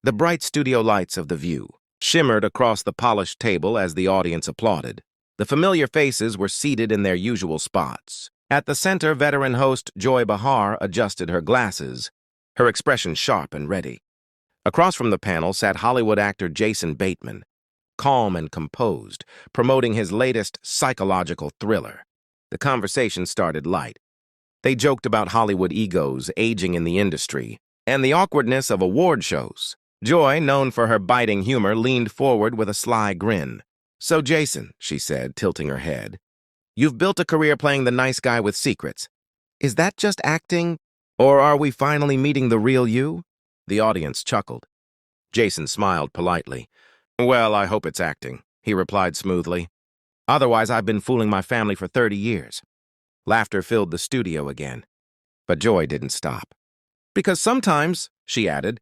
The bright studio lights of The View shimmered across the polished table as the audience applauded. The familiar faces were seated in their usual spots. At the center, veteran host Joy Behar adjusted her glasses, her expression sharp and ready. Across from the panel sat Hollywood actor Jason Bateman, calm and composed, promoting his latest psychological thriller. The conversation started light. They joked about Hollywood egos, aging in the industry, and the awkwardness of award shows. Joy, known for her biting humor, leaned forward with a sly grin. "So, Jason," she said, tilting her head, "you've built a career playing the nice guy with secrets. Is that just acting, or are we finally meeting the real you?" The audience chuckled. Jason smiled politely. "Well, I hope it's acting," he replied smoothly. "Otherwise, I've been fooling my family for 30 years. Laughter filled the studio again. But Joy didn't stop. "Because sometimes," she added,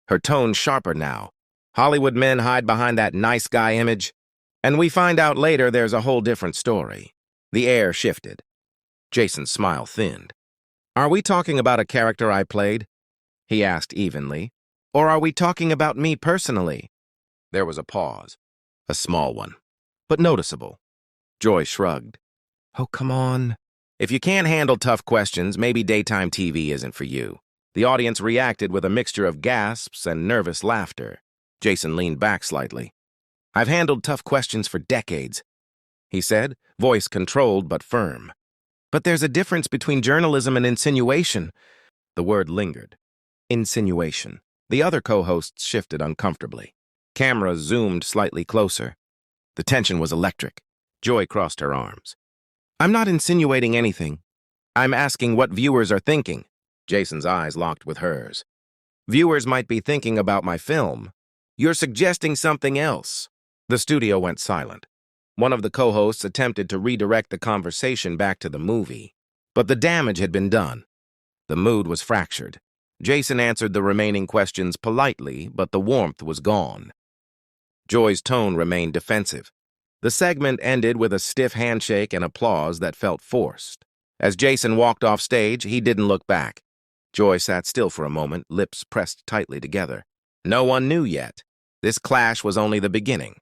her tone sharper now, "Hollywood men hide behind that nice guy image, and we find out later there's a whole different story." The air shifted. Jason's smile thinned. "Are we talking about a character I played?" he asked evenly. "Or are we talking about me personally?" There was a pause, a small one, but noticeable. Joy shrugged. "Oh, come on. If you can't handle tough questions, maybe daytime TV isn't for you." The audience reacted with a mixture of gasps and nervous laughter. Jason leaned back slightly. "I've handled tough questions for decades," he said, voice controlled but firm. "But there's a difference between journalism and insinuation." The word lingered. Insinuation. The other co-hosts shifted uncomfortably. Cameras zoomed slightly closer. The tension was electric. Joy crossed her arms. "I'm not insinuating anything. I'm asking what viewers are thinking." Jason's eyes locked with hers. "Viewers might be thinking about my film. You're suggesting something else." The studio went silent. One of the co-hosts attempted to redirect the conversation back to the movie, but the damage had been done. The mood was fractured. Jason answered the remaining questions politely, but the warmth was gone. Joy's tone remained defensive. The segment ended with a stiff handshake and applause that felt forced. As Jason walked off stage, he didn't look back. Joy sat still for a moment, lips pressed tightly together. No one knew yet. This clash was only the beginning.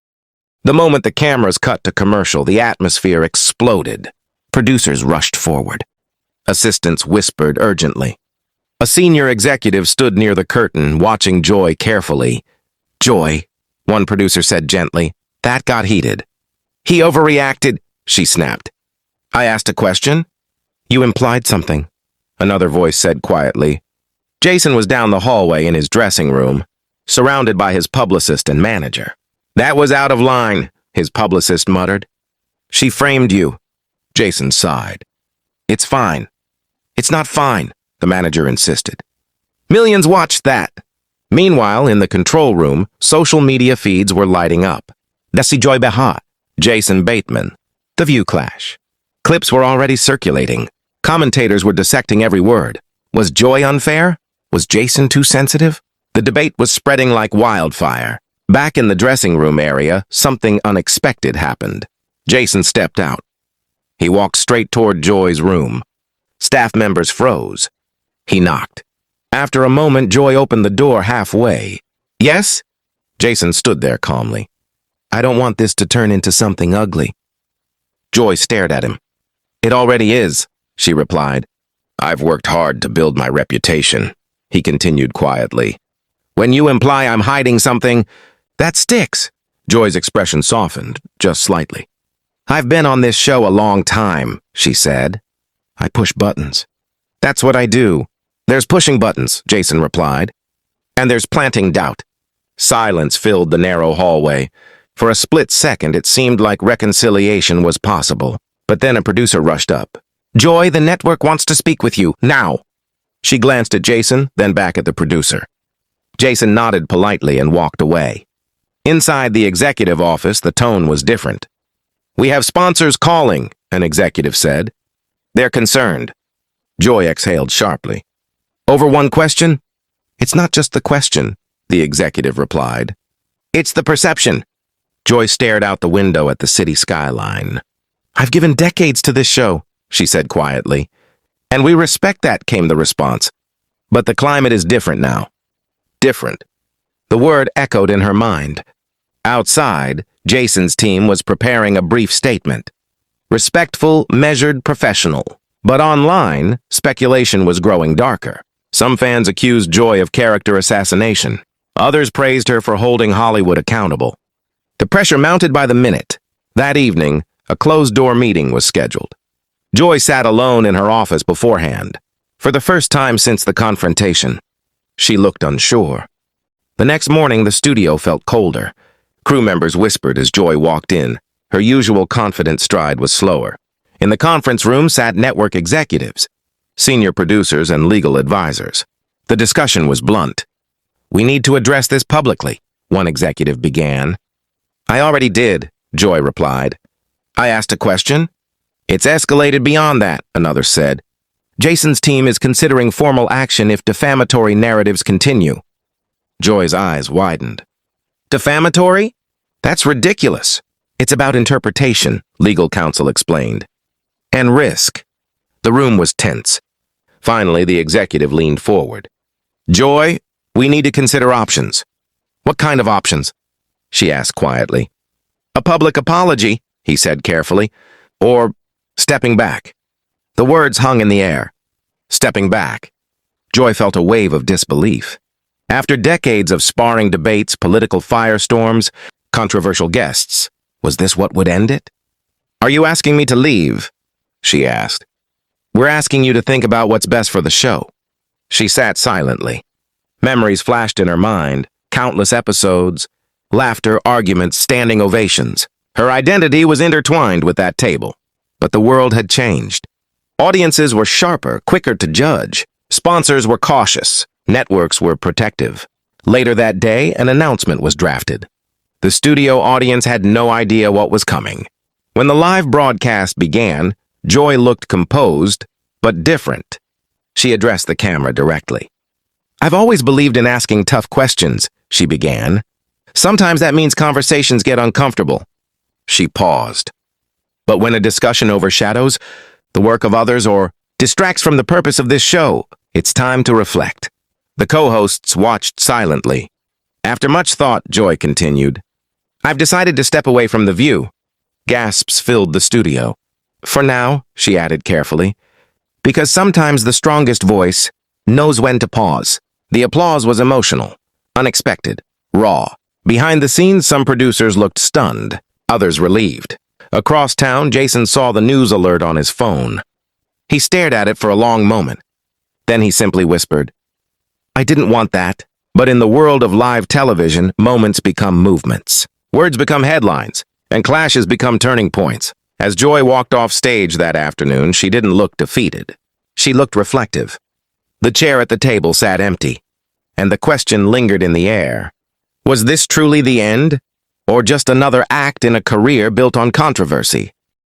The moment the cameras cut to commercial, the atmosphere exploded. Producers rushed forward. Assistants whispered urgently. A senior executive stood near the curtain, watching Joy carefully. "Joy," one producer said gently. That got heated. "He overreacted," she snapped. "I asked a question." "You implied something," another voice said quietly. Jason was down the hallway in his dressing room, surrounded by his publicist and manager. "That was out of line," his publicist muttered. "She framed you." Jason sighed. "It's fine." "It's not fine," the manager insisted. "Millions watched that." Meanwhile, in the control room, social media feeds were lighting up. "That's Joy Behar, Jason Bateman, The View clash." Clips were already circulating. Commentators were dissecting every word. Was Joy unfair? Was Jason too sensitive? The debate was spreading like wildfire. Back in the dressing room area, something unexpected happened. Jason stepped out. He walked straight toward Joy's room. Staff members froze. He knocked. After a moment, Joy opened the door halfway. "Yes?" Jason stood there calmly. "I don't want this to turn into something ugly." Joy stared at him. "It already is," she replied. "I've worked hard to build my reputation," he continued quietly. "When you imply I'm hiding something, that sticks." Joy's expression softened, just slightly. "I've been on this show a long time," she said. "I push buttons." "That's what I do." "There's pushing buttons," Jason replied. "And there's planting doubt." Silence filled the narrow hallway. For a split second, it seemed like reconciliation was possible. But then a producer rushed up. "Joy, the network wants to speak with you, now." She glanced at Jason, then back at the producer. Jason nodded politely and walked away. Inside the executive office, the tone was different. "We have sponsors calling," an executive said. "They're concerned." Joy exhaled sharply. "Over one question?" "It's not just the question," the executive replied. "It's the perception." Joy stared out the window at the city skyline. "I've given decades to this show," she said quietly. "And we respect that," came the response. "But the climate is different now." Different. The word echoed in her mind. Outside, Jason's team was preparing a brief statement. Respectful, measured, professional. But online, speculation was growing darker. Some fans accused Joy of character assassination. Others praised her for holding Hollywood accountable. The pressure mounted by the minute. That evening, a closed-door meeting was scheduled. Joy sat alone in her office beforehand. For the first time since the confrontation, she looked unsure. The next morning, the studio felt colder. Crew members whispered as Joy walked in. Her usual confident stride was slower. In the conference room sat network executives, senior producers, and legal advisors. The discussion was blunt. "We need to address this publicly," one executive began. "I already did," Joy replied. "I asked a question." "It's escalated beyond that," another said. "Jason's team is considering formal action if defamatory narratives continue." Joy's eyes widened. "Defamatory? That's ridiculous." "It's about interpretation," legal counsel explained. "And risk." The room was tense. Finally, the executive leaned forward. "Joy, we need to consider options." "What kind of options?" she asked quietly. "A public apology," he said carefully, "or stepping back." The words hung in the air. Stepping back. Joy felt a wave of disbelief. After decades of sparring debates, political firestorms, controversial guests, was this what would end it? "Are you asking me to leave?" she asked. "We're asking you to think about what's best for the show." She sat silently. Memories flashed in her mind, countless episodes, laughter, arguments, standing ovations. Her identity was intertwined with that table. But the world had changed. Audiences were sharper, quicker to judge. Sponsors were cautious. Networks were protective. Later that day, an announcement was drafted. The studio audience had no idea what was coming. When the live broadcast began, Joy looked composed, but different. She addressed the camera directly. "I've always believed in asking tough questions," she began. "Sometimes that means conversations get uncomfortable." She paused. "But when a discussion overshadows the work of others or distracts from the purpose of this show, it's time to reflect." The co-hosts watched silently. "After much thought," Joy continued, "I've decided to step away from the view." Gasps filled the studio. "For now," she added carefully, "because sometimes the strongest voice knows when to pause." The applause was emotional, unexpected, raw. Behind the scenes, some producers looked stunned, others relieved. Across town, Jason saw the news alert on his phone. He stared at it for a long moment. Then he simply whispered, "I didn't want that." But in the world of live television, moments become movements. Words become headlines, and clashes become turning points. As Joy walked off stage that afternoon, she didn't look defeated. She looked reflective. The chair at the table sat empty, and the question lingered in the air. Was this truly the end, or just another act in a career built on controversy?